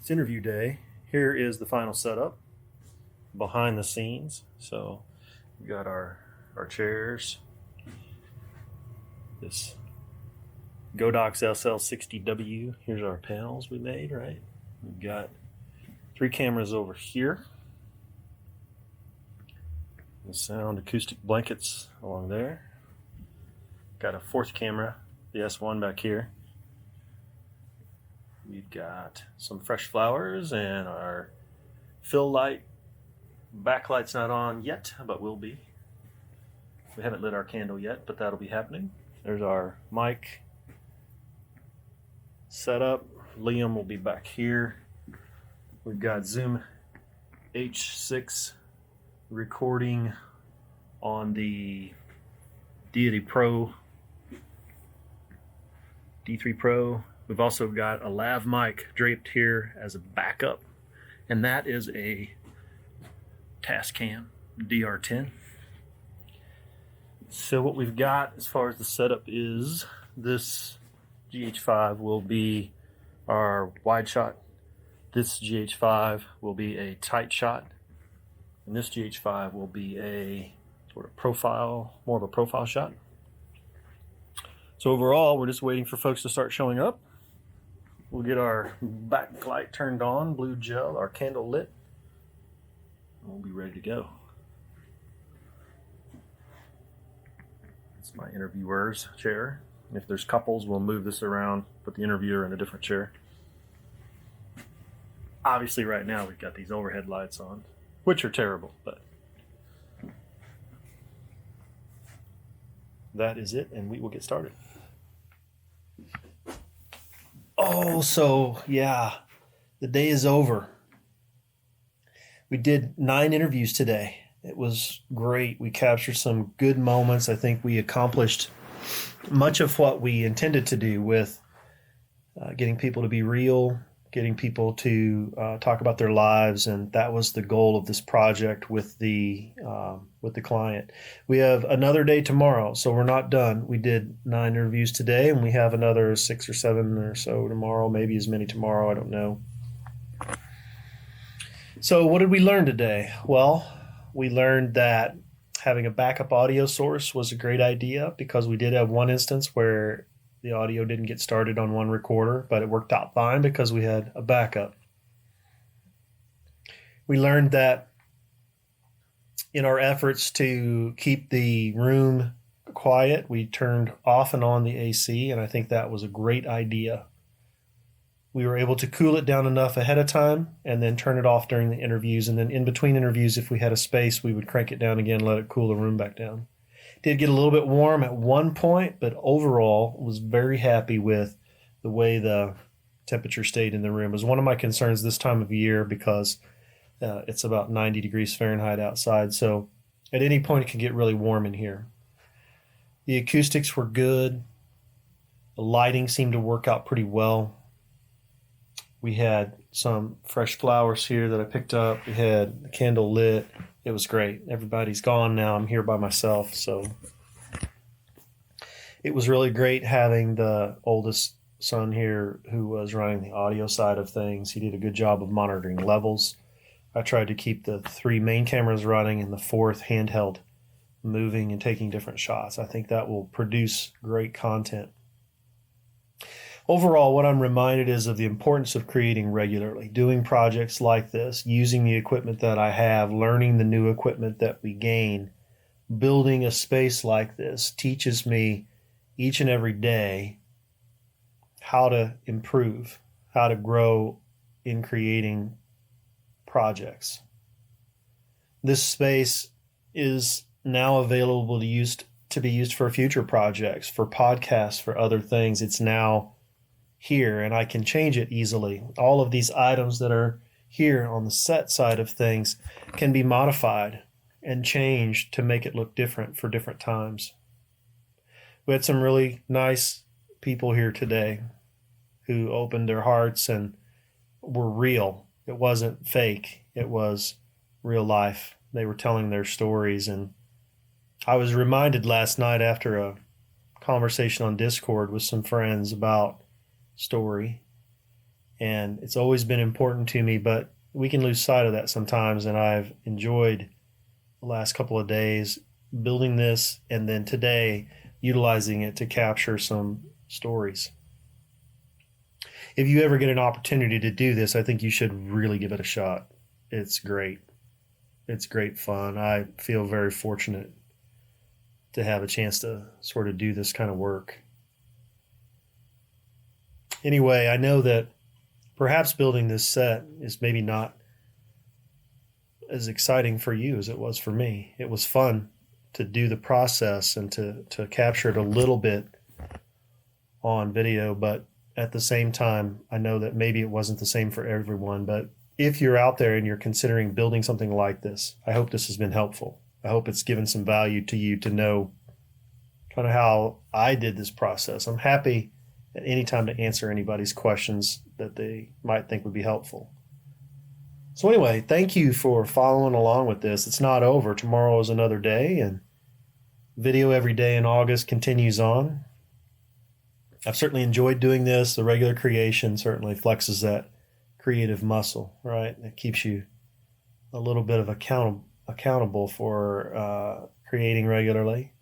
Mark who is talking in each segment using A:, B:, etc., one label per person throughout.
A: It's interview day. Here is the final setup behind the scenes. So we got our chairs, this Godox SL60W. Here's our panels we made, right? We've got 3 cameras over here. The sound acoustic blankets along there. Got a 4th camera, the S1 back here. We've got some fresh flowers and our fill light. Backlight's not on yet, but will be. We haven't lit our candle yet, but that'll be happening. There's our mic setup. Liam will be back here. We've got Zoom H6 recording on the Deity Pro, D3 Pro. We've also got a lav mic draped here as a backup, and that is a Tascam DR10. So what we've got as far as the setup is, this GH5 will be our wide shot. This GH5 will be a tight shot, and this GH5 will be a sort of profile, more of a profile shot. So overall, we're just waiting for folks to start showing up. We'll get our backlight turned on, blue gel, our candle lit, and we'll be ready to go. It's my interviewer's chair. If there's couples, we'll move this around, put the interviewer in a different chair. Obviously, right now, we've got these overhead lights on, which are terrible, but that is it, and we will get started. Oh, so yeah, the day is over. We did 9 interviews today. It was great. We captured some good moments. I think we accomplished much of what we intended to do with getting people to be real, getting people to talk about their lives, and that was the goal of this project with the client. We have another day tomorrow, so we're not done. We did 9 interviews today, and we have another 6 or 7 or so tomorrow, maybe as many tomorrow, I don't know. So what did we learn today? Well, we learned that having a backup audio source was a great idea, because we did have one instance where the audio didn't get started on one recorder, but it worked out fine because we had a backup. We learned that in our efforts to keep the room quiet, we turned off and on the AC, and I think that was a great idea. We were able to cool it down enough ahead of time and then turn it off during the interviews, and then in between interviews, if we had a space, we would crank it down again, let it cool the room back down. Did get a little bit warm at one point, but overall was very happy with the way the temperature stayed in the room. It was one of my concerns this time of year because it's about 90 degrees Fahrenheit outside, so at any point it can get really warm in here. The acoustics were good. The lighting seemed to work out pretty well. We had some fresh flowers here that I picked up. We had the candle lit. It was great. Everybody's gone now. I'm here by myself. So it was really great having the oldest son here who was running the audio side of things. He did a good job of monitoring levels. I tried to keep the 3 main cameras running and the 4th handheld moving and taking different shots. I think that will produce great content. Overall, what I'm reminded is of the importance of creating regularly, doing projects like this, using the equipment that I have, learning the new equipment that we gain. Building a space like this teaches me each and every day how to improve, how to grow in creating projects. This space is now available to be used for future projects, for podcasts, for other things. It's now here, and I can change it easily. All of these items that are here on the set side of things can be modified and changed to make it look different for different times. We had some really nice people here today who opened their hearts and were real. It wasn't fake. It was real life. They were telling their stories, and I was reminded last night after a conversation on Discord with some friends about story. And it's always been important to me, but we can lose sight of that sometimes. And I've enjoyed the last couple of days building this, and then today utilizing it to capture some stories. If you ever get an opportunity to do this, I think you should really give it a shot. It's great. It's great fun. I feel very fortunate to have a chance to sort of do this kind of work. Anyway, I know that perhaps building this set is maybe not as exciting for you as it was for me. It was fun to do the process and to capture it a little bit on video, but at the same time, I know that maybe it wasn't the same for everyone. But if you're out there and you're considering building something like this, I hope this has been helpful. I hope it's given some value to you to know kind of how I did this process. I'm happy at any time to answer anybody's questions that they might think would be helpful. So anyway, thank you for following along with this. It's not over. Tomorrow is another day, and video every day in August continues on. I've certainly enjoyed doing this. The regular creation certainly flexes that creative muscle, right? It keeps you a little bit of accountable for creating regularly.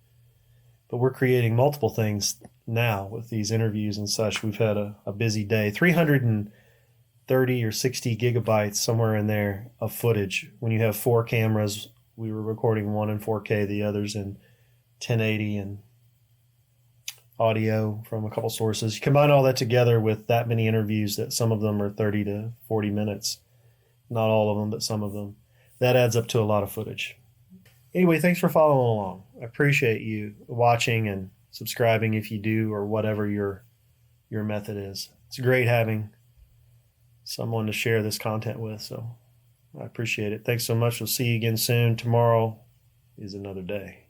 A: But we're creating multiple things now with these interviews and such. We've had a busy day. 330 or 60 gigabytes, somewhere in there, of footage. When you have 4 cameras, we were recording one in 4K, the others in 1080, and audio from a couple sources. You combine all that together with that many interviews, that some of them are 30 to 40 minutes. Not all of them, but some of them. That adds up to a lot of footage. Anyway, thanks for following along. I appreciate you watching and subscribing if you do, or whatever your method is. It's great having someone to share this content with, so I appreciate it. Thanks so much. We'll see you again soon. Tomorrow is another day.